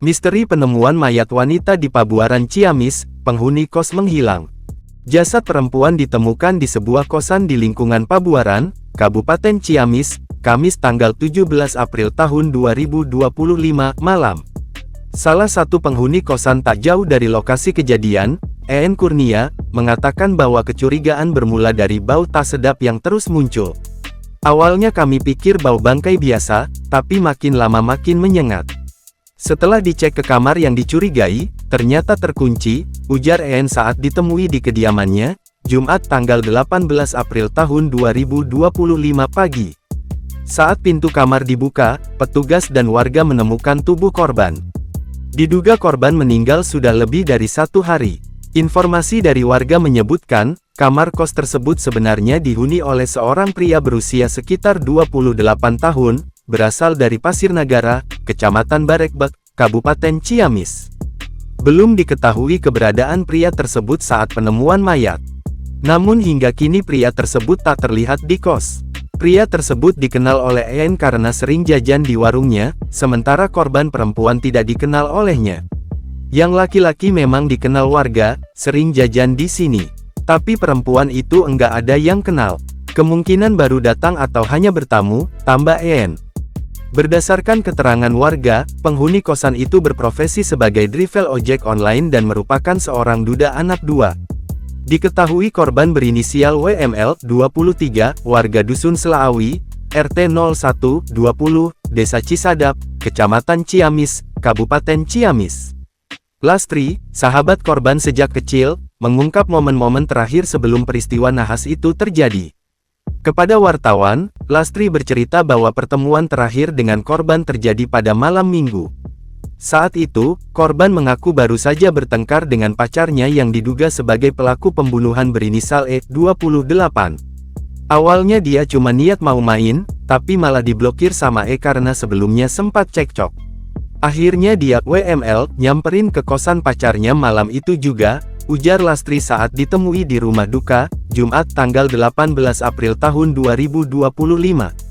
Misteri penemuan mayat wanita di Pabuaran Ciamis, penghuni kos menghilang. Jasad perempuan ditemukan di sebuah kosan di lingkungan Pabuaran, Kabupaten Ciamis, Kamis tanggal 17 April tahun 2025 malam. Salah satu penghuni kosan tak jauh dari lokasi kejadian, En Kurnia, mengatakan bahwa kecurigaan bermula dari bau tak sedap yang terus muncul. Awalnya kami pikir bau bangkai biasa, tapi makin lama makin menyengat. Setelah dicek ke kamar yang dicurigai, ternyata terkunci, ujar En saat ditemui di kediamannya, Jumat tanggal 18 April tahun 2025 pagi. Saat pintu kamar dibuka, petugas dan warga menemukan tubuh korban. Diduga korban meninggal sudah lebih dari 1 hari. Informasi dari warga menyebutkan, kamar kos tersebut sebenarnya dihuni oleh seorang pria berusia sekitar 28 tahun, berasal dari Pasirnagara, Kecamatan Barekbek, Kabupaten Ciamis. Belum diketahui keberadaan pria tersebut saat penemuan mayat. Namun hingga kini pria tersebut tak terlihat di kos. Pria tersebut dikenal oleh En karena sering jajan di warungnya, sementara korban perempuan tidak dikenal olehnya. Yang laki-laki memang dikenal warga, sering jajan di sini. Tapi perempuan itu enggak ada yang kenal. Kemungkinan baru datang atau hanya bertamu, tambah En. Berdasarkan keterangan warga, penghuni kosan itu berprofesi sebagai driver ojek online dan merupakan seorang duda anak 2. Diketahui korban berinisial WML, 23, warga Dusun Selaawi, RT 0120, Desa Cisadap, Kecamatan Ciamis, Kabupaten Ciamis. Lastri, sahabat korban sejak kecil, mengungkap momen-momen terakhir sebelum peristiwa nahas itu terjadi. Kepada wartawan, Lastri bercerita bahwa pertemuan terakhir dengan korban terjadi pada malam Minggu. Saat itu, korban mengaku baru saja bertengkar dengan pacarnya yang diduga sebagai pelaku pembunuhan berinisial E, 28. Awalnya dia cuma niat mau main, tapi malah diblokir sama E karena sebelumnya sempat cekcok. Akhirnya dia, WML, nyamperin ke kosan pacarnya malam itu juga, ujar Lastri saat ditemui di rumah duka, Jumat tanggal 18 April tahun 2025.